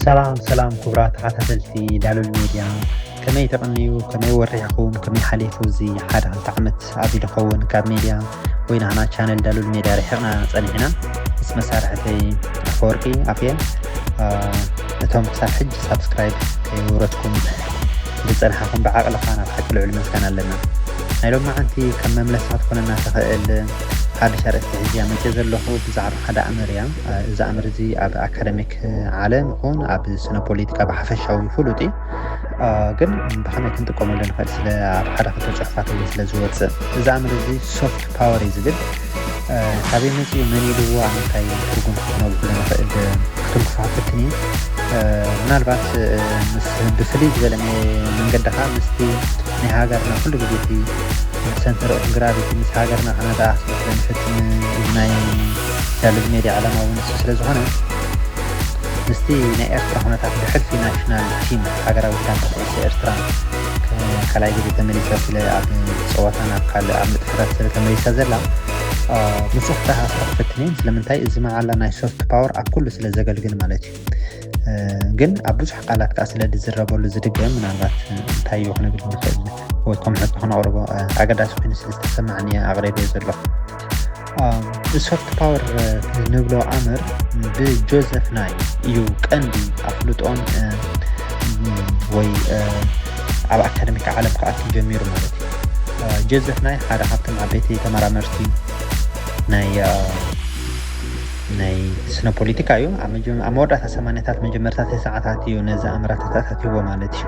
سلام كبرات ተኸታተልቲ ዳሉል ሚድያ ከመይ ተቐንዩ ከመይ ወሪሕኩም ከመይ ሓሊፉ እዚ ሓደ ክልተ ዓመት ኣብዩ ዝኸውን ካብ ሚድያ ወይ ናና ቻነል ዳሉል ሚድያ ርሒቕና ፀኒሕና ምስ መሳርሕተይ ኣፈወርቂ ኣፍየ እቶም ክሳብ ሕጂ ሳብስክራይብ ከይወረድኩም ዝፀንሐኩም ብዓቕልኻ ናብ ሓቂ ልዑል ምስጋና ኣለና ናይ ሎሚ መዓልቲ ከም መምለሲ ክትኮነና ትኽእል ሓደ ሸርእቲ ሕጂ ኣመፅእ ዘለኹ ብዛዕባ ሓደ ኣምር እያ እዚ ኣምር እዚ ኣብ ኣካደሚክ ዓለም ይኹን ኣብ ስነ ፖለቲካ ብሓፈሻዊ ፍሉጥ እዩ ግን ብኸመይ ክንጥቀመሉ ንኽእል ስለ ኣብ ሓደ ክልተ ፅሑፋት እውን ስለ ዝወፅእ እዚ ኣምር እዚ ሶፍት ፓወር እዩ ዝብል ካበይ መፅኡ መን ኢልዎ ኣብ እንታይ ትርጉም ክነብሎ ንኽእል ክትንክፋ ፍትኒ ምናልባት ብፍልይ ዝበለ መንገድኻ ምስቲ ናይ ሃገርና ኩሉ ግዜ እቲ ሰንተር ኦፍ ግራቪቲ ምስ ሃገርና ከነተኣሳስሮ ስለንፈትን ናይ ዳሉል ሚድያ ዓላማ እውን እሱ ስለዝኾነ ምስቲ ናይ ኤርትራ ኩነታት ብሕልፊ ናሽናል ቲም ሃገራዊ ጋንታ ኩዕሶ ኤርትራ ካልኣይ ግዜ ተመሊሳ ስለ ኣብ ፀወታ ናብ ካልእ ኣብ ምጥፍታት ስለ ተመሊሳ ዘላ ምስ ክተኣሳስሮ ክፍትንን ስለምንታይ እዚ መዓላ ናይ ሶፍት ፓወር ኣብ ኩሉ ስለ ዘገልግል ማለት እዩ ግን ኣብ ብዙሕ ቃላት ከዓ ስለ ዝዝረበሉ ዝድገም ምናልባት እንታይ እዩ ክንብል ንኽእል ወይ ከም ሕቶ ክነቕርቦ ኣገዳሲ ኮይኑ ስለ ዝተሰማዕኒ ኣቕሪበዮ ዘለኹ ሶፍት ፓወር ንብሎ ኣምር ብጆዘፍ ናይ እዩ ቀንዲ ኣፍልጦን ወይ ኣብ ኣካደሚክ ዓለም ክኣቱ ጀሚሩ ማለት እዩ ጆዘፍ ናይ ሓደ ካብቶም ዓበይቲ ተመራመርቲ ናይ ስነ ፖለቲካ እዩ ኣብ መወዳእታ 80ታት መጀመርታት ሰዓታት እዩ ነዚ ኣምራታት ኣታትይዎ ማለት እዩ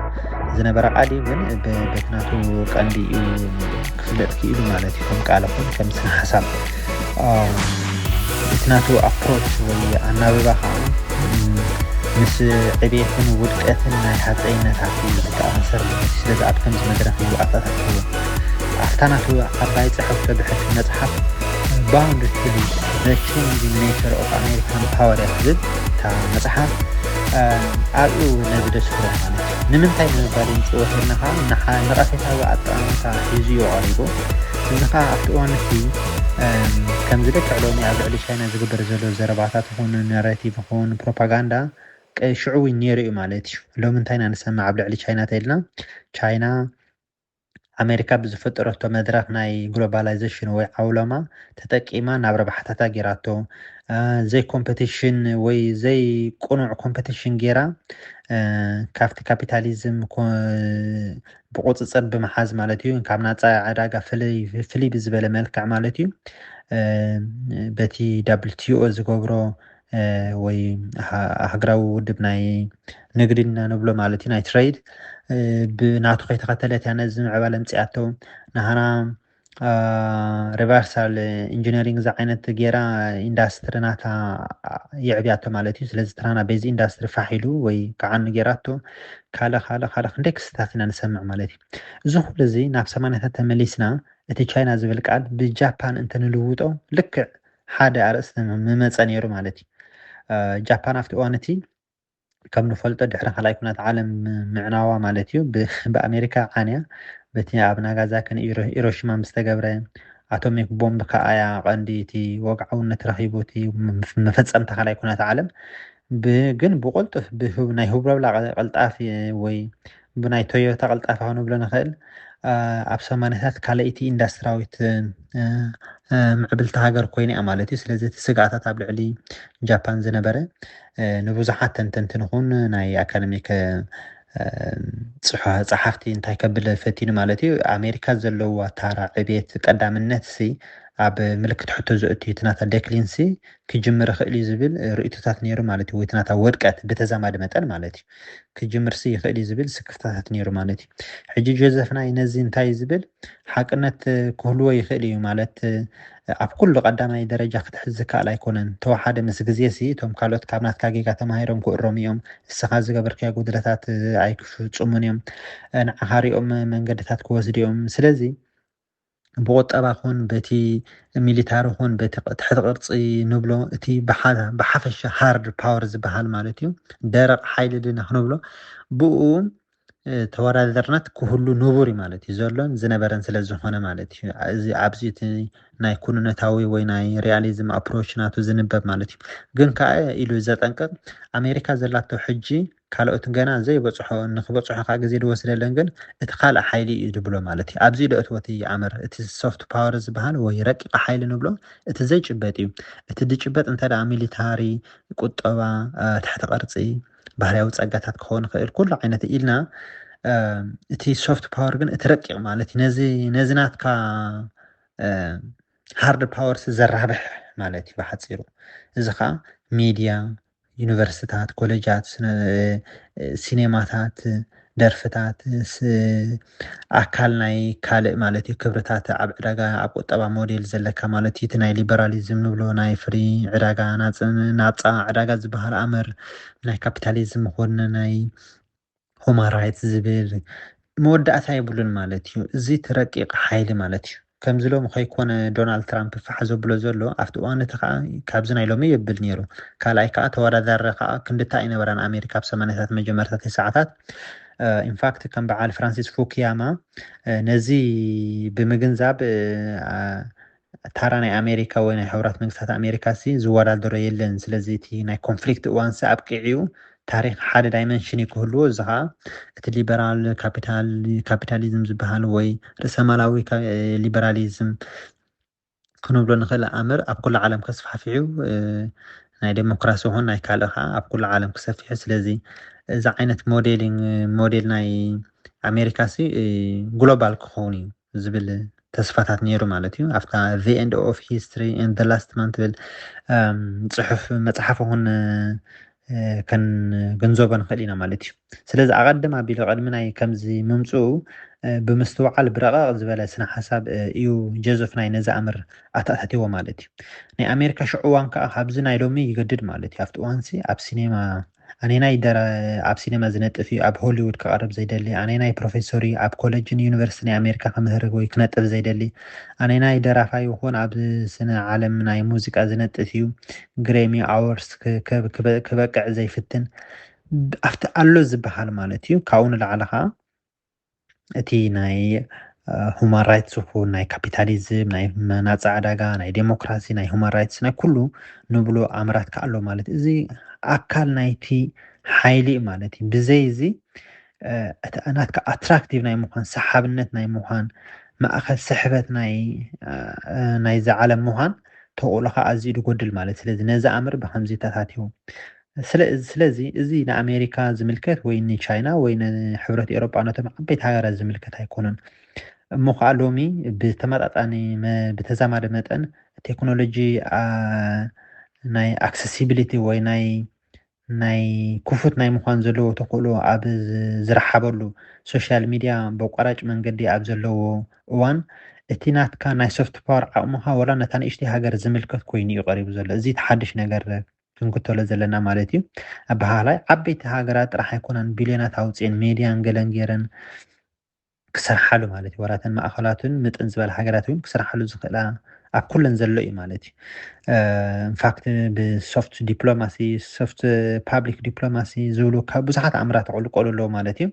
ዝነበረ ቃሊ ግን በትናቱ ቀንዲ እዩ ክፍለጥ ክኢሉ ማለት እዩ ከም ቃል ይኹን ከም ስነ ሓሳብ በትናቱ ኣፕሮች ወይ ኣናብባ ከዓ ምስ ዕብየትን ውድቀትን ናይ ሃፀይነታት እዩ ዝተኣሳሰር ስለዚ ኣብ ከምዚ መድረክ እዩ ኣታታትይዎ ኣፍታናቱ ዓባይ ፅሕፍቶ ብሕቲ መፅሓፍ باوند ستدي The Changing Nature of American Power ዝብል እታ መፅሓፍ ኣብኡ ነዚ ደስክሮ ማለት እዩ ንምንታይ ንምባል ንፅወተልና ከዓ ንቐፌታዊ ኣጠቓምታ ሒዙ እዩ ቀሪቡ እዚ ከዓ ኣብቲ እዋን እቲ ከም ዝደክዕ ሎሚ ኣብ ልዕሊ ቻይና ዝግበር ዘሎ ዘረባታት ይኹን ናሬቲቭ ይኹን ፕሮፓጋንዳ ሽዑ ነይሩ እዩ ማለት እዩ ሎሚ እንታይ ኢና ንሰምዕ ኣብ ልዕሊ ቻይና ተኢልና ቻይና ኣሜሪካ ብዝፈጠረቶ መድረክ ናይ ግሎባላይዜሽን ወይ ዓውሎማ ተጠቂማ ናብ ረባሕታታ ጌራቶ ዘይ ኮምፒቲሽን ወይ ዘይ ቁኑዕ ኮምፒቲሽን ጌራ ካብቲ ካፒታሊዝም ብቁፅፅር ብምሓዝ ማለት እዩ ካብ ናፃ ዕዳጋ ፍልይ ብዝበለ መልክዕ ማለት እዩ በቲ WTO ዝገብሮ ወይ ሃገራዊ ውድብ ናይ ንግድና ንብሎ ማለት እዩ ናይ ትሬድ ብናቱ ከይተኸተለት እያ ነዚ ምዕባለ ምፅኣቶ ንሃና ሪቨርሳል ኢንጂነሪንግ ዛ ዓይነት ጌራ ኢንዳስትሪ ናታ የዕብያቶ ማለት እዩ ስለዚ ትራና በዚ ኢንዳስትሪ ፋሒሉ ወይ ከዓኒ ጌራቶ ካልእ ክንደይ ክስታት ኢና ንሰምዕ ማለት እዩ እዚ ኩሉ እዚ ናብ 80ታት ተመሊስና እቲ ቻይና ዝብል ቃል ብጃፓን እንተንልውጦ ልክዕ ሓደ ኣርእስቲ መመፀ ነይሩ ማለት እዩ ጃፓን ኣብቲ እዋን እቲ ከም ንፈልጦ ድሕሪ ካልኣይ ኩናት ዓለም ምዕናዋ ማለት እዩ ብኣሜሪካ ዓንያ በቲ ኣብ ናጋዛኪን ሂሮሺማ ምስ ተገብረ ኣቶሚክ ቦምብ ከዓ እያ ቀንዲ እቲ ወግዓውነት ረኺቡ እቲ መፈፀምታ ካልኣይ ኩናት ዓለም ግን ብቁልጡፍ ናይ ህብረብላ ቀልጣፊ ወይ ብናይ ቶዮታ ቀልጣፊ ክንብሎ ንኽእል ኣብ 80ታት ካልአይቲ ኢንዳስትራዊት ምዕብልቲ ሃገር ኮይና እያ ማለት እዩ ስለዚ እቲ ስጋኣታት ኣብ ልዕሊ ጃፓን ዝነበረ ንብዙሓት ተንተንትን ይኹን ናይ ኣካደሚክ ፀሓፍቲ እንታይ ከብል ፈቲኑ ማለት እዩ ኣሜሪካ ዘለዋ ታራ ዕብየት ቀዳምነት ኣብ ምልክት ሕቶ ዘእትዩ እቲ ናታ ዴክሊንሲ ክጅምር ይኽእል እዩ ዝብል ርእቶታት ነይሩ ማለት እዩ ወይ እቲ ናታ ወድቀት ብተዛማዲ መጠን ማለት እዩ ክጅምር ይኽእል እዩ ዝብል ስክፍታታት ነይሩ ማለት እዩ ሕጂ ጆዘፍ ናይ ነዚ እንታይ ዝብል ሓቅነት ክህልዎ ይኽእል እዩ ማለት ኣብ ኩሉ ቀዳማይ ደረጃ ክትሕዝ ከኣል ኣይኮነን ተዋሓደ ምስ ግዜ እቶም ካልኦት ካብ ናትካ ጌጋ ተማሂሮም ክእሮም እዮም እስኻ ዝገበርክያ ጉድለታት ኣይክፍፅሙን እዮም ንዓኻ ሪኦም መንገድታት ክወስዱ እዮም ስለዚ ብቁጠባ ኹን በቲ ሚሊታሪ ኹን በቲ ትሕቲ ቅርፂ ንብሎ እቲ ብሓፈሻ ሃርድ ፓወር ዝበሃል ማለት እዩ ደረቕ ሓይሊ ድና ክንብሎ ብኡ ተወዳዳርነት ክህሉ ንቡር እዩ ማለት እዩ ዘሎን ዝነበረን ስለ ዝኾነ ማለት እዩ እዚ ኣብዚ እቲ ናይ ኩንነታዊ ወይ ናይ ሪያሊዝም ኣፕሮች ናቱ ዝንበብ ማለት እዩ ግን ከዓ ኢሉ ዘጠንቅቕ ኣሜሪካ ዘላቶ ሕጂ ካልኦት ገና ዘይበፅሖ ንክበፅሖ ከዓ ግዜ ዝወስደለን ግን እቲ ካልእ ሓይሊ እዩ ዝብሎ ማለት እዩ ኣብዚ ደእትዎ እቲ ኣመር እቲ ሶፍት ፓወር ዝበሃል ወይ ረቂቕ ሓይሊ ንብሎ እቲ ዘይጭበጥ እዩ እቲ ዝጭበጥ እንተ ደኣ ሚሊታሪ ቁጠባ ትሕቲ ቅርፂ ባህርያዊ ፀጋታት ክኸውን ይኽእል ኩሉ ዓይነት ኢልና እቲ ሶፍት ፓወር ግን እቲ ረቂቕ ማለት እዩ ነዚ ናትካ ሃርድ ፓወርስ ዘራብሕ ማለት እዩ ብሓፂሩ እዚ ከዓ ሚድያ ዩኒቨርሲታት ኮሌጃት ሲኔማታት ደርፍታት ኣካል ናይ ካልእ ማለት እዩ ክብርታት ኣብ ዕዳጋ ኣብ ቁጠባ ሞዴል ዘለካ ማለት እዩ እቲ ናይ ሊበራሊዝም ንብሎ ናይ ፍሪ ዕዳጋ ናፃ ዕዳጋ ዝበሃል ኣመር ናይ ካፒታሊዝም ኮነ ናይ ሁማን ራይትስ ዝብል መወዳእታ የብሉን ማለት እዩ እዚ ትረቂቕ ሓይሊ ማለት እዩ ከምዚ ሎሚ ከይኮነ ዶናልድ ትራምፕ ፋሕ ዘብሎ ዘሎ ኣብቲ እዋን እቲ ከዓ ካብዚ ናይ ሎሚ የብል ነይሩ ካልኣይ ከዓ ተወዳዳሪ ከዓ ክንድታ ይነበራን ኣሜሪካ ኣብ 80ታት መጀመርታት ሰዓታት ኢንፋክት ከም በዓል ፍራንሲስ ፉኩያማ ነዚ ብምግንዛብ ታራ ናይ ኣሜሪካ ወይ ናይ ሕብራት መንግስታት ኣሜሪካ ሲ ዝወዳደሮ የለን ስለዚ እቲ ናይ ኮንፍሊክት እዋን ሲ ኣብቂዕዩ ታሪክ ሓደ ዳይመንሽን ክህልዎ እዚ ከዓ እቲ ሊበራል ካፒታሊዝም ዝበሃል ወይ ርእሰመላዊ ሊበራሊዝም ክንብሎ ንኽእል ኣምር ኣብ ኩሉ ዓለም ከስፋሕፊዑ ናይ ዴሞክራሲ ይኹን ናይ ካልእ ከዓ ኣብ ኩሉ ዓለም ክሰፊሑ ስለዚ እዚ ዓይነት ሞዴል ናይ ኣሜሪካ ሲ ግሎባል ክኸውን እዩ ዝብል ተስፋታት ነይሩ ማለት እዩ ኣብታ the end of history and the last man ትብል ፅሑፍ መፅሓፍ እውን ገንዘቦ ንኽእል ኢና ማለት እዩ ስለዚ ኣቐድም ኣቢሉ ቅድሚ ናይ ከምዚ ምምፅኡ ብምስትውዓል ብረቓቕ ዝበለ ስነ ሓሳብ እዩ ጆዘፍ ናይ ነዚ ኣምር ኣተኣታቲዎ ማለት እዩ ናይ ኣሜሪካ ሽዑ እዋን ከዓ ካብዚ ናይ ሎሚ ይገድድ ማለት እዩ ኣብቲ እዋን ኣብ ሲኔማ ኣነ ናይ ኣብ ሲኔማ ዝነጥፍ እዩ ኣብ ሆሊውድ ክቐርብ ዘይደሊ ኣነ ናይ ፕሮፌሰር ኣብ ኮሌጅን ዩኒቨርሲቲ ናይ ኣሜሪካ ክምህር ወይ ክነጥፍ ዘይደሊ ኣነ ናይ ደራፋይ ይኹን ኣብ ስነ ዓለም ናይ ሙዚቃ ዝነጥፍ እዩ ግሬሚ ኣወርስ ክበቅዕ ዘይፍትን ኣብቲ ኣሎ ዝበሃል ማለት እዩ ካብኡ ንላዕሊ ከዓ እቲ ናይ ሁማን ራይትስ ይኹን ናይ ካፒታሊዝም ናይ ናፃ ዕዳጋ ናይ ዴሞክራሲ ናይ ሁማን ራይትስ ናይ ኩሉ ንብሎ ኣምራት ከዓ ኣሎ ማለት እዚ ኣካል ናይቲ ሓይሊ ማለት እዩ ብዘይ እዚ ናትካ ኣትራክቲቭ ናይ ምዃን ሰሓብነት ናይ ምዃን ማእኸል ስሕበት ናይ ዝዓለም ምዃን ተቑሎካ ኣዝዩ ዝጎድል ማለት ስለዚ ነዚ ኣምር ብከምዚ ተታቲዩ ስለዚ እዚ ንኣሜሪካ ዝምልከት ወይ ንቻይና ወይ ንሕብረት ኤሮጳ ነቶም ዓበይቲ ሃገራት ዝምልከት ኣይኮነን እሞ ከዓ ሎሚ ብተመጣጣኒ ብተዛማደ መጠን ቴክኖሎጂ ናይ ኣክሰሲቢሊቲ ወይ ናይ ክፉት ናይ ምዃን ዘለዎ ተኽእሎ ኣብ ዝረሓበሉ ሶሻል ሚድያ ብቋራጭ መንገዲ ኣብ ዘለዎ እዋን እቲ ናትካ ናይ ሶፍት ፓወር ዓቕምኻ ወላ ነታ ንእሽተይ ሃገር ዝምልከት ኮይኑ እዩ ቀሪቡ ዘሎ እዚ ተሓድሽ ነገር ክንክተሎ ዘለና ማለት እዩ ኣብ ባህላይ ዓበይቲ ሃገራት ጥራሕ ኣይኮነን ቢልዮናት ኣውፅአን ሜድያን ገለን ገይረን ክሰርሓሉ ማለት እዩ ወራተን ማእኸላትን ምጥን ዝበለ ሃገራት እውን ክሰርሓሉ ዝኽእላ ኣብ ኩለን ዘሎ እዩ ማለት እዩ ኢንፋክት ብሶፍት ዲፕሎማሲ ሶፍት ፓብሊክ ዲፕሎማሲ ዝብሉ ካብ ብዙሓት ኣምራት ዕልቆሉ ኣለዎ ማለት እዩ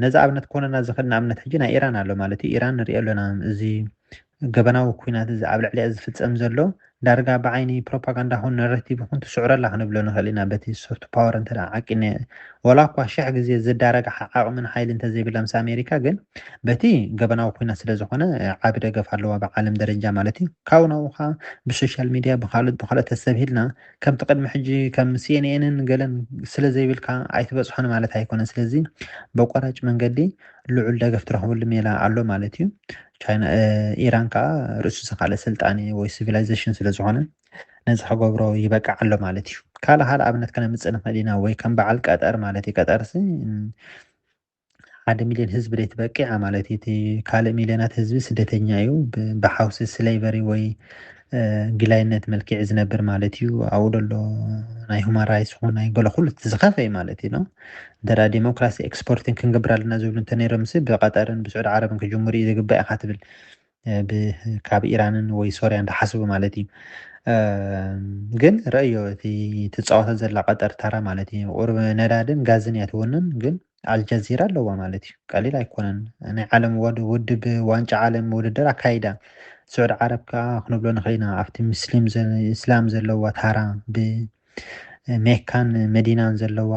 ነዚ ኣብነት ኮነና ዝኽእል ንኣብነት ሕጂ ናይ ኢራን ኣሎ ማለት እዩ ኢራን ንሪኦ ኣለና እዚ ገበናዊ ኩናት እዚ ኣብ ልዕሊኣ ዝፍፀም ዘሎ ዳርጋ ብዓይኒ ፕሮፓጋንዳ ኹን ነረቲቭ ኹን ትስዕረላ ክንብሎ ንኽእል ኢና በቲ ሶፍት ፓወር እንተ ዓቂነ ወላ እኳ 1000 ግዜ ዝዳረገ ዓቕምን ሓይሊ እንተዘይብላ ምስ ኣሜሪካ ግን በቲ ገበናዊ ኩናት ስለ ዝኾነ ዓቢ ደገፍ ኣለዋ ብዓለም ደረጃ ማለት እዩ ካብኡ ናብኡ ከዓ ብሶሻል ሚድያ ብካልኦት ተሰብሂልና ከምቲ ቅድሚ ሕጂ ከም ሲኤንኤንን ገለን ስለ ዘይብልካ ኣይትበፅሖን ማለት ኣይኮነን ስለዚ በቋራጭ መንገዲ ልዑል ደገፍ ትረኽበሉ ሜላ ኣሎ ማለት እዩ ቻይና ኢራን ከዓ ርእሱ ዝካልእ ስልጣነ ወይ ሲቪላይዜሽን ስለ ዝኾነ ነዚ ክገብሮ ይበቃዕ ኣሎ ማለት እዩ ካልእ ኣብነት ከነምፅእ ንኽእል ኢና ወይ ከም በዓል ቀጠር ማለት እዩ ቀጠርሲ 1 ሚልዮን ህዝቢ ዘይትበቂዓ ማለት እዩ እቲ ካልእ ሚልዮናት ህዝቢ ስደተኛ እዩ ብሓውሲ ስሌቨሪ ወይ ግላይነት መልክዕ ዝነብር ማለት እዩ ኣብኡ ደሎ ናይ ሁማን ራይትስ ኹን ናይ ገለ ኩሉ ዝኸፈ እዩ ማለት እዩ ደራ ዲሞክራሲ ኤክስፖርትን ክንገብር ኣለና ዝብሉ እንተነይሮም ሲ ብቀጠርን ብስዑድ ዓረብን ክጅምሩ እዩ ዝግባእ ኢኻ ትብል ካብ ኢራንን ወይ ሶርያ እንዳሓስቡ ማለት እዩ ግን ረእዮ እቲ ትፃወተ ዘላ ቀጠር ታራ ማለት እዩ ቁርብ ነዳድን ጋዝን እያ ትወንን ግን ኣልጀዚራ ኣለዋ ማለት እዩ። ቀሊል ኣይኮነን። ናይ ዓለም ውድብ ዋንጫ ዓለም ውድድር ኣካይዳ ስዑድ ዓረብ ከዓ ክንብሎ ንኽእል ኢና ኣብቲ እስላም ዘለዋ ታራ ብሜካን መዲናን ዘለዋ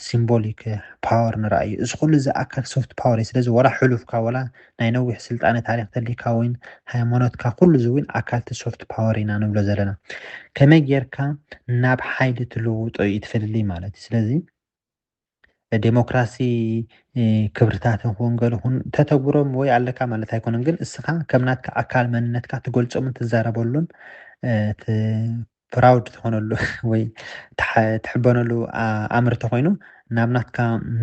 ሲምቦሊክ ፓወር ንርኣዩ እዚ ኩሉ ዝኣካል ሶፍት ፓወር እዩ። ስለዚ ወላ ሕሉፍካ ወላ ናይ ነዊሕ ስልጣነ ታሪክ ተሊካ ወይን ሃይማኖትካ ኩሉ እዚ እውን ኣካልቲ ሶፍት ፓወር ኢና ንብሎ ዘለና። ከመይ ጌርካ ናብ ሓይሊ ትልውጦ እዩ ትፈልሊ ማለት እዩ። ስለዚ ዴሞክራሲ ክብርታትን ክውን ገሉ ተተግብሮም ወይ ኣለካ ማለት ኣይኮነን፣ ግን እስኻ ከም ናትካ ኣካል መንነትካ ትገልፆምን ትዛረበሉን ፕራውድ ትኾነሉ ወይ ትሕበነሉ ኣምርቲ ኮይኑ ናብ ናትካ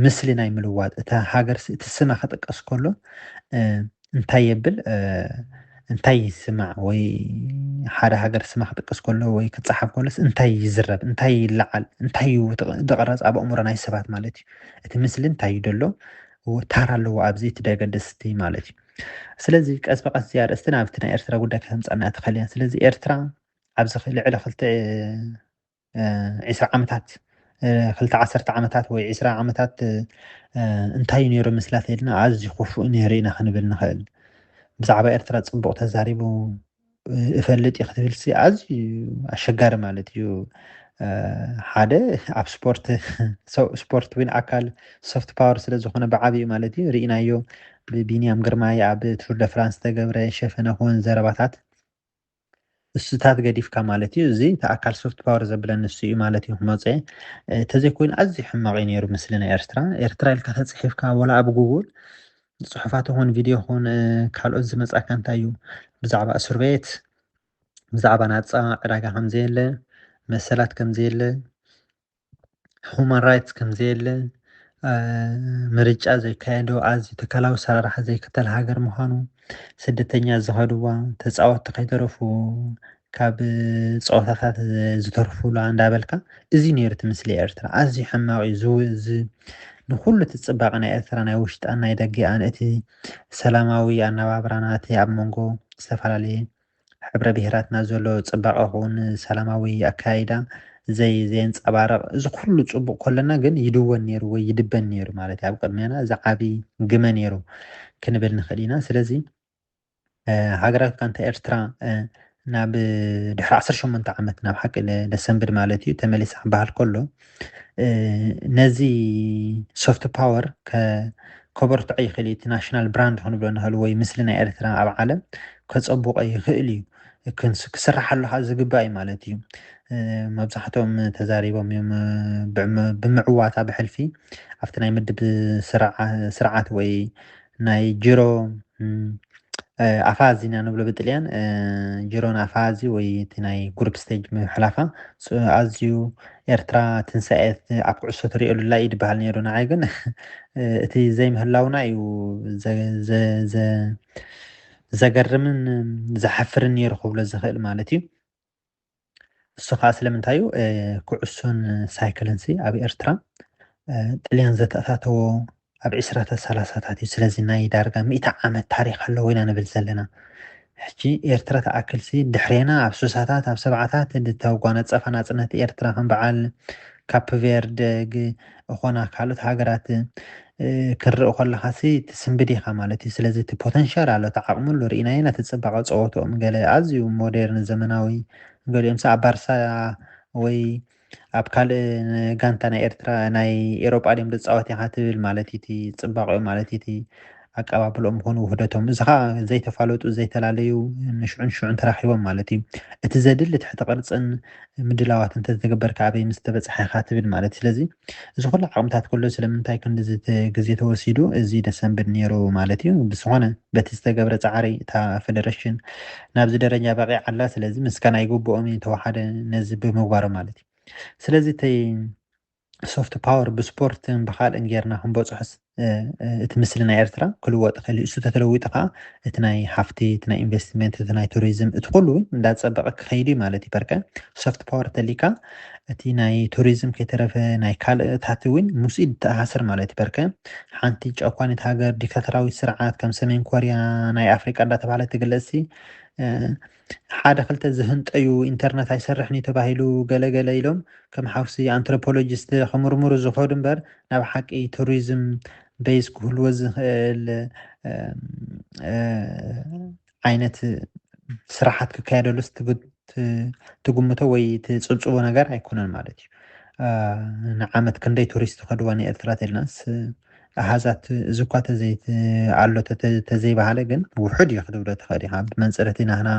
ምስሊ ናይ ምልዋጥ እታ ሃገር እቲ ስማ ክጥቀስ ከሎ እንታይ የብል እንታይ ይስማዕ ወይ ሓደ ሃገር ስማ ክጥቀስ ከሎ ወይ ክፀሓፍ ከሎስ እንታይ ይዝረብ እንታይ ይለዓል እንታይ እዩ ዝቐረፅ ኣብ ኣእምሮ ናይ ሰባት ማለት እዩ። እቲ ምስሊ እንታይ እዩ ደሎ ታራ ኣለዎ ኣብዚ እቲ ደገደስቲ ማለት እዩ። ስለዚ ቀስ በቐስ እዚ ኣርእስቲ ናብቲ ናይ ኤርትራ ጉዳይ ከምፃና ተኸልያ። ስለዚ ኤርትራ ኣብዚ ልዕሊ 20 ዓመታት 2 ዓመታት ወይ 20 ዓመታት እንታይ ነይሩ ምስላት ኢልና ኣዝዩ ክፉእ ነይሩ ኢና ክንብል ንኽእል። ብዛዕባ ኤርትራ ፅቡቅ ተዛሪቡ እፈልጥ እዩ ክትብልሲ ኣዝዩ ኣሸጋሪ ማለት እዩ። ሓደ ኣብ ስፖርት እውን ኣካል ሶፍት ፓወር ስለዝኾነ ብዓብዩ ማለት እዩ ርኢናዮ ብቢንያም ግርማይ ኣብ ቱር ደ ፍራንስ ተገብረ ሸፈነ ክውን ዘረባታት እስታት ገዲፍካ ማለት እዩ። እዚ ተኣካል ሶፍት ፓወር ዘብለኒ ንሱ እዩ ማለት እዩ ክመፅአ ተዘይኮይኑ ኣዝዩ ሕማቕ እዩ ነይሩ ምስሊ ናይ ኤርትራ ኢልካ ተፅሒፍካ ወላ ኣብ ጉግል ፅሑፋት ይኹን ቪድዮ ይኹን ካልኦት ዝመፃካ እንታይ እዩ ብዛዕባ እስር ቤት ብዛዕባ ናፃ ዕዳጋ ከምዘየለ መሰላት ከምዘየለ ሁማን ራይትስ ከምዘየለ ምርጫ ዘይካየዶ ኣዝዩ ትካላዊ ሰራራሕ ዘይክተል ሃገር ምዃኑ ስደተኛ ዝኸድዋ ተፃወትቲ ከይተረፉ ካብ ፀወታታት ዝተርፉላ እንዳበልካ እዚ ነይሩ እቲ ምስሊ ኤርትራ ኣዝዩ ሕማቕ እዩ። ንኩሉ እቲ ፅባቐ ናይ ኤርትራ ናይ ውሽጣን ናይ ደጊኣን እቲ ሰላማዊ ኣነባብራና እቲ ኣብ መንጎ ዝተፈላለየ ሕብረ ብሄራትና ዘሎ ፅባቐ ይኹን ሰላማዊ ኣካይዳ ዘየንፀባረቕ እዚ ኩሉ ፅቡቅ ከለና ግን ይድወን ነይሩ ወይ ይድበን ነይሩ ማለት እዩ። ኣብ ቅድሜና እዚ ዓብይ ግመ ነይሩ ክንብል ንኽእል ኢና። ስለዚ ሃገራዊት ጋንታ ኤርትራ ናብ ድሕሪ 18 ዓመት ናብ ሓቂ ደሰንብድ ማለት እዩ ተመሊሳ ክበሃል ከሎ ነዚ ሶፍት ፓወር ከበርትዖ ይኽእል እዩ። እቲ ናሽናል ብራንድ ክንብሎ ንኽእል ወይ ምስሊ ናይ ኤርትራ ኣብ ዓለም ከፀቡቆ ይኽእል እዩ ክስራሓሉ ዝግባእ እዩ ማለት እዩ። መብዛሕትኦም ተዛሪቦም እዮም ብምዕዋታ ብሕልፊ ኣብቲ ናይ ምድብ ስርዓት ወይ ናይ ጅሮ ኣፋዚ ኢና ንብሎ ብጥልያን ጅሮን ኣፋዚ ወይ እቲ ናይ ግሩፕ ስቴጅ ምሕላፋ ኣዝዩ ኤርትራ ትንሳኤት ኣብ ኩዕሶ ትሪእሉላ እዩ ድበሃል ነይሩ። ንዓይ ግን እቲ ዘይምህላውና እዩ ዘገርምን ዘሓፍርን ነይሩ ክብሎ ዝኽእል ማለት እዩ። እሱ ከዓ ስለምንታይ እዩ ኩዕሶን ሳይክልንሲ ኣብ ኤርትራ ጥልያን ዘተኣታተዎ ኣብ 2030ታት እዩ። ስለዚ ናይ ዳርጋ 100 ዓመት ታሪክ ኣለዎ ኢና ንብል ዘለና። ሕጂ ኤርትራ ተኣክልሲ ድሕሬና ኣብ 60ታት ኣብ 70ታት ዝተጓነፀፋ ናፅነት ኤርትራ ከም በዓል ካፕ ቬርደ እኾና ካልኦት ሃገራት ክርኢ ከለካሲ ትስንብድ ኢኻ ማለት እዩ። ስለዚ እቲ ፖተንሻል ኣሎ ተዓቕሙ ኣሎ ርኢና ኢና ትፅባቐ ፀወትኦም ገለ ኣዝዩ ሞዴርን ዘመናዊ ገሊኦም ኣብ ባርሳ ወይ ኣብ ካልእ ጋንታ ናይ ኤርትራ ናይ ኤሮጳ ድዮም ዝፃወት ኢኻ ትብል ማለት እዩ። እቲ ፅባቐኦም ማለት እዩ እቲ ኣቀባብሎኦም ኮኑ ውህደቶም እዚ ከዓ ዘይተፋለጡ ዘይተላለዩ ንሽዑን ተራኪቦም ማለት እዩ። እቲ ዘድሊ ትሕቲ ቅርፅን ምድላዋት እንተዝተገበርካ ኣበይ ምስ ተበፅሐ ኢኻ ትብል ማለት እዩ። ስለዚ እዚ ኩሉ ዓቕምታት ከሎ ስለምንታይ ክንዲ ግዜ ተወሲዱ እዚ ደሰንብድ ነይሩ ማለት እዩ። ብዝኾነ በቲ ዝተገብረ ፃዕሪ እታ ፌደሬሽን ናብዚ ደረጃ በቂዓ ኣላ። ስለዚ ምስጋና ይግብኦም ተዋሓደ ነዚ ብምግባሮም ማለት እዩ። ስለዚ እቲ ሶፍት ፓወር ብስፖርትን ብካልእን ጌርና ክንበፅሖስ እቲ ምስሊ ናይ ኤርትራ ክልወጥ ክእል እሱ ተተለዊጡ ከዓ እቲ ናይ ሃፍቲ እቲ ናይ ኢንቨስትመንት እቲ ናይ ቱሪዝም እቲ ኩሉ እንዳፀበቐ ክኸይዱ ማለት እዩ። በርቀ ሶፍት ፓወር ተሊካ እቲ ናይ ቱሪዝም ከይተረፈ ናይ ካልእታት እውን ሙስኢ ተኣሳስር ማለት እዩ። በርቀ ሓንቲ ጨቋኒት ሃገር ዲክታተራዊ ስርዓት ከም ሰሜን ኮርያ ናይ ኣፍሪቃ እንዳተባሃለ ትግለፅሲ ሓደ ክልተ ዝህንጠዩ ኢንተርነት ኣይሰርሕን እዩ ተባሂሉ ገለገለ ኢሎም ከም ሓውሲ ኣንትሮፖሎጂስት ከምርምሩ ዝኸዱ እምበር ናብ ሓቂ ቱሪዝም ቤዝ ክህልዎ ዝኽእል ዓይነት ስራሓት ክካየደሉስ ትግምቶ ወይ ትፅብፅቦ ነገር ኣይኮነን ማለት እዩ። ንዓመት ክንደይ ቱሪስት ከድዋ ንኤርትራ ተኢልናስ ኣሃዛት እዚ እኳ ኣሎ ተዘይበሃለ ግን ውሑድ እዩ ክትብሎ ትኽእል ኢኻ ብመንፅረቲ ናህና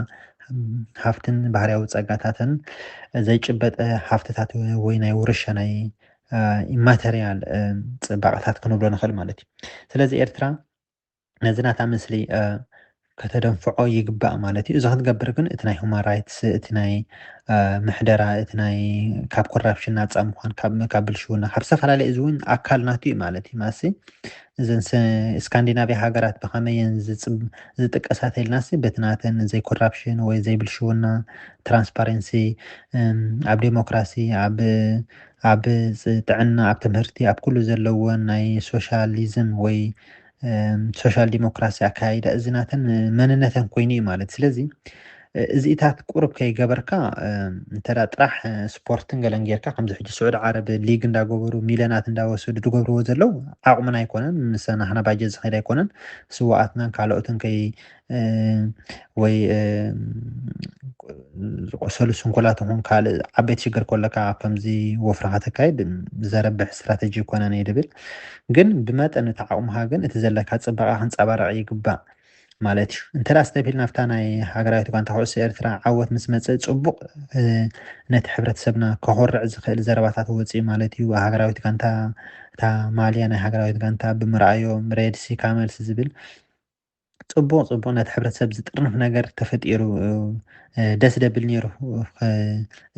ሃፍትን ባህርያዊ ፀጋታትን ዘይጭበጠ ሃፍትታት ወይ ናይ ውርሻ ናይ ኢማተርያል ፅባቐታት ክንብሎ ንኽእል ማለት እዩ። ስለዚ ኤርትራ ነዚ ናታ ምስሊ ከተደንፍዖ ይግባእ ማለት እዩ። እዚ ክትገብር ግን እቲ ናይ ሁማን ራይትስ እቲ ናይ ምሕደራ እቲ ናይ ካብ ኮራፕሽን ናፃ ምኳን ካብ ብልሽውና ካብ ዝተፈላለየ እዚ እውን ኣካል ናቱ እዩ ማለት እዩ። ማሲ እዘን ስካንዲናቪያ ሃገራት ብኸመየን ዝጥቀሳ ተኢልናሲ በቲ ናተን ዘይ ኮራፕሽን ወይ ዘይብልሽውና ትራንስፓረንሲ ኣብ ዴሞክራሲ ኣብ ጥዕና ኣብ ትምህርቲ ኣብ ኩሉ ዘለዎን ናይ ሶሻሊዝም ወይ ሶሻል ዲሞክራሲ ኣካይዳ እዚ ናተን መንነተን ኮይኑ እዩ ማለት ስለዚ እዚኢታት ቁርብ ከይገበርካ እንተዳ ጥራሕ ስፖርትን ገለን ጌርካ ከምዚ ሕጂ ስዑድ ዓረብ ሊግ እንዳገበሩ ሚልዮናት እንዳወሰዱ ዝገብርዎ ዘለው ዓቕሙን ኣይኮነን ምስ ናሕና ባጀት ዝኸይድ ኣይኮነን ስዋኣትናን ካልኦትን ከይ ወይ ዝቆሰሉ ስንኩላት ይኹን ካልእ ዓበይቲ ሽግር ከለካ ከምዚ ወፍራኻ ተካይድ ዘረብሕ ስትራቴጂ ይኮነን እየ ድብል ግን ብመጠን እቲ ዓቕሙካ ግን እቲ ዘለካ ፅባቐ ክንፀባረቕ ይግባእ ማለት እዩ። እንተዳ ስተፊል ናብታ ናይ ሃገራዊት ጋንታ ኩዕሶ ኤርትራ ዓወት ምስ መፅእ ፅቡቅ ነቲ ሕብረተሰብና ከኮርዕ ዝኽእል ዘረባታት ወፂኡ ማለት እዩ። ሃገራዊት ጋንታ እታ ማልያ ናይ ሃገራዊት ጋንታ ብምርኣዮም ሬድሲ ካመልሲ ዝብል ፅቡቅ ነቲ ሕብረተሰብ ዝጥርንፍ ነገር ተፈጢሩ ደስ ደብል ነይሩ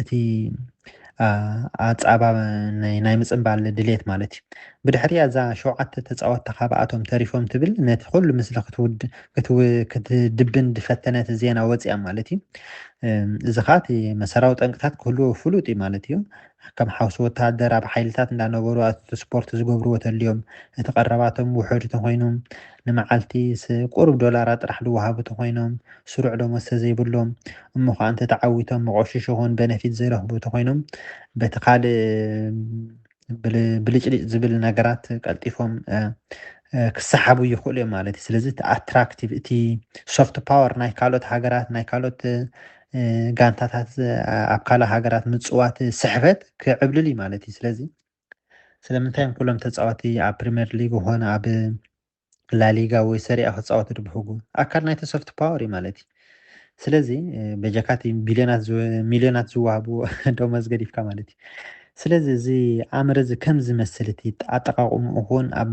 እቲ ኣፃባ ናይ ምፅምባል ድሌት ማለት እዩ። ብድሕሪያ እዛ ሸውዓተ ተፃወትቲ ካብኣቶም ተሪፎም ትብል ነቲ ኩሉ ምስሊ ክትድብን ድፈተነት ዜና ወፂያ ማለት እዩ። እዚ ከዓ እቲ መሰራዊ ጠንቅታት ክህልዎ ፍሉጥ እዩ ማለት እዩ። ከም ሓውሲ ወታደር ኣብ ሓይልታት እንዳነበሩ ስፖርት ዝገብርዎ ተልዮም እቲ ቀረባቶም ውሑድ ተኮይኖም ንመዓልቲ ቁሩብ ዶላራት ጥራሕ ዝወሃቡ ተኮይኖም ስሩዕ ደመወዝ ዘይብሎም እሞ ከዓ እንተ ተዓዊቶም መቆሽሽ ይኹን በነፊት ዘይረኽቡ ተኮይኖም በቲ ካልእ ብልጭልጭ ዝብል ነገራት ቀልጢፎም ክሰሓቡ ይኽእሉ እዮም ማለት እዩ። ስለዚ እቲ ኣትራክቲቭ እቲ ሶፍት ፓወር ናይ ካልኦት ሃገራት ናይ ካልኦት ጋንታታት ኣብ ካልእ ሃገራት ምፅዋት ስሕበት ክዕብልል እዩ ማለት እዩ። ስለዚ ስለምንታይ ኩሎም ተፃወቲ ኣብ ፕሪምየር ሊግ ኮነ ኣብ ላሊጋ ወይ ሰሪኣ ክፃወቱ ድብሕጉ ኣካል ናይቲ ሶፍት ፓወር እዩ ማለት እዩ። ስለዚ በጀካት ሚልዮናት ዝወሃቡ ደመወዝ ገዲፍካ ማለት እዩ። ስለዚ እዚ ኣምር እዚ ከም ዝመስል እቲ ኣጠቃቅምኡ እውን ኣብ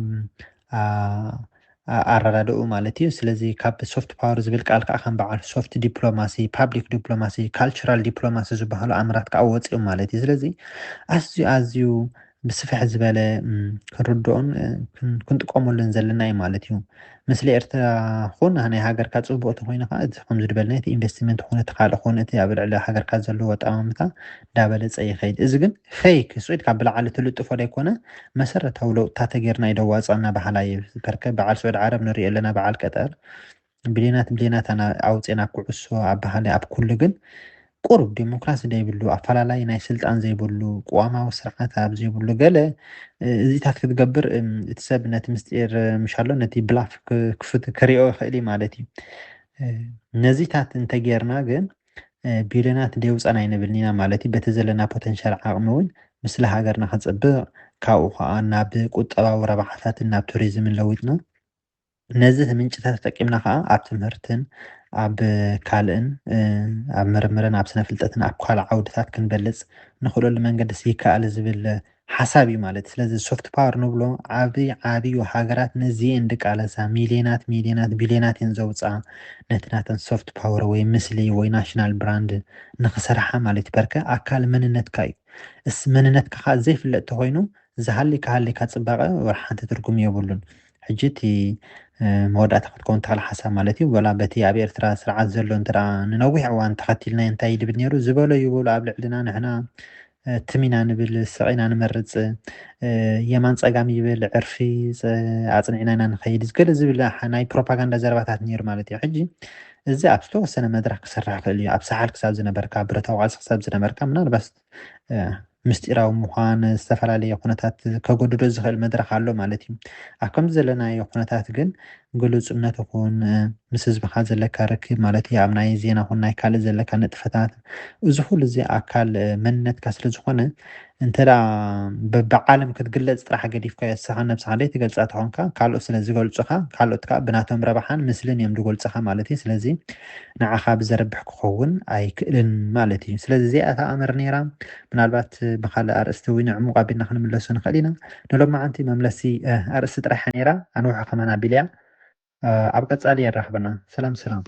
ኣረዳድኡ ማለት እዩ። ስለዚ ካብ ሶፍት ፓወር ዝብል ቃል ከዓ ከም በዓል ሶፍት ዲፕሎማሲ ፓብሊክ ዲፕሎማሲ ካልቸራል ዲፕሎማሲ ዝበሃሉ ኣምራት ከዓ ወፂኦም ማለት እዩ። ስለዚ ኣዝዩ ብስፍሕ ዝበለ ክንርድኦን ክንጥቀመሉን ዘለና እዩ ማለት እዩ። ምስሊ ኤርትራ ኩን ናይ ሃገርካ ፅቡቅ እንተኮይኑ ከዓ እቲ ከምዚ ዝበልና እቲ ኢንቨስትመንት ኮነ እቲ ካልእ ኮነ እቲ ኣብ ልዕሊ ሃገርካ ዘለዎ ኣጠማምታ እንዳበለፀ ይኸይድ። እዚ ግን ፌክ ስዒድ ካብ ብላዕሊ ትልጥፎ ዘይኮነ መሰረታዊ ለውጥታት ጌርና ይደዋፀና ባህላ ከርከ በዓል ስዑድ ዓረብ ንሪኦ ኣለና በዓል ቀጠር ብልዮናት ኣውፅና ኩዕሶ ኣብ ባህሊ ኣብ ኩሉ ግን ቁሩብ ዲሞክራሲ ዘይብሉ ኣፈላላይ ናይ ስልጣን ዘይብሉ ቅዋማዊ ስርዓት ኣብ ዘይብሉ ገለ እዚታት ክትገብር እቲ ሰብ ነቲ ምስጢር ምሻሎ ነቲ ብላፍ ክሪኦ ይኽእል እዩ ማለት እዩ። ነዚታት እንተጌርና ግን ቢልዮናት ደውፀና ኣይንብልን ኢና ማለት እዩ። በቲ ዘለና ፖተንሻል ዓቕሚ እውን ምስሊ ሃገርና ክፅብቕ ካብኡ ከዓ ናብ ቁጠባዊ ረብሓታትን ናብ ቱሪዝምን ለዊጥና ነዚ ምንጭታት ተጠቂምና ከዓ ኣብ ትምህርትን ኣብ ካልእን ኣብ ምርምርን ኣብ ስነ ፍልጠትን ኣብ ካልእ ዓውድታት ክንበልፅ ንኽእለሉ መንገዲ ይከኣል ዝብል ሓሳብ እዩ ማለት እዩ። ስለዚ ሶፍት ፓወር ንብሎ ዓብዩ ሃገራት ነዚአን ድቃለሳ ሚልዮናት ቢልዮናት እየን ዘውፅኣ ነቲ ናተን ሶፍት ፓወር ወይ ምስሊ ወይ ናሽናል ብራንድ ንክሰርሓ ማለት እዩ። በርከ ኣካል መንነትካ እዩ። እስ መንነትካ ከዓ ዘይፍለጥ ተኮይኑ ዝሃሊካ ሃሊካ ፅባቐ ሓንቲ ትርጉም የብሉን። ሕጂ እቲ መወዳእታ ክትከውን ተኽእል ሓሳብ ማለት እዩ ወላ በቲ ኣብ ኤርትራ ስርዓት ዘሎ እንተ ንነዊሕ እዋን ተኸቲልና እንታይ ይድብል ነይሩ ዝበሎ ይብሉ ኣብ ልዕልና ንሕና ትሚና ንብል ስቂና ንመርፅ የማን ፀጋም ይብል ዕርፊ ኣፅኒዕና ኢና ንኸይድ ገለ ዝብል ናይ ፕሮፓጋንዳ ዘረባታት ነይሩ ማለት እዩ። ሕጂ እዚ ኣብ ዝተወሰነ መድረክ ክስራሕ ክእል እዩ። ኣብ ሰሓል ክሳብ ዝነበርካ ብረታዊ ቃልሲ ክሳብ ዝነበርካ ምናልባስ ምስጢራዊ ምዃን ዝተፈላለየ ኩነታት ከጎድዶ ዝኽእል መድረክ ኣሎ ማለት እዩ። ኣብ ከምዚ ዘለናዮ ኩነታት ግን ግሉጽነት ይኹን ምስ ህዝብኻ ዘለካ ርክብ ማለት እዩ ኣብ ናይ ዜና ይኹን ናይ ካልእ ዘለካ ንጥፈታት እዚ ኩሉ እዚ ኣካል መንነትካ ስለ ዝኾነ እንተዳ በብዓለም ክትግለጽ ጥራሕ ገዲፍካዮ ንስኻ ነብስኻ ዘይትገልጻ እንተኾንካ ካልኦት ስለ ዝገልጹኻ ካልኦት ከዓ ብናቶም ረብሓን ምስልን እዮም ዝገልጹኻ ማለት እዩ። ስለዚ ንዓኻ ብዘረብሕ ክኸውን ኣይክእልን ማለት እዩ። ስለዚ እዚኣ ተኣምር ነይራ ምናልባት ብካልእ ኣርእስቲ እውን ዕሙቕ ኣቢልና ክንምለሶ ንኽእል ኢና። ንሎማዓንቲ መምለሲ ኣርእስቲ ጥራሕ ነይራ ኣንውሖ ከመን ኣቢለ እያ ኣብ ቀጻሊ የራኽበና። ሰላም ሰላም።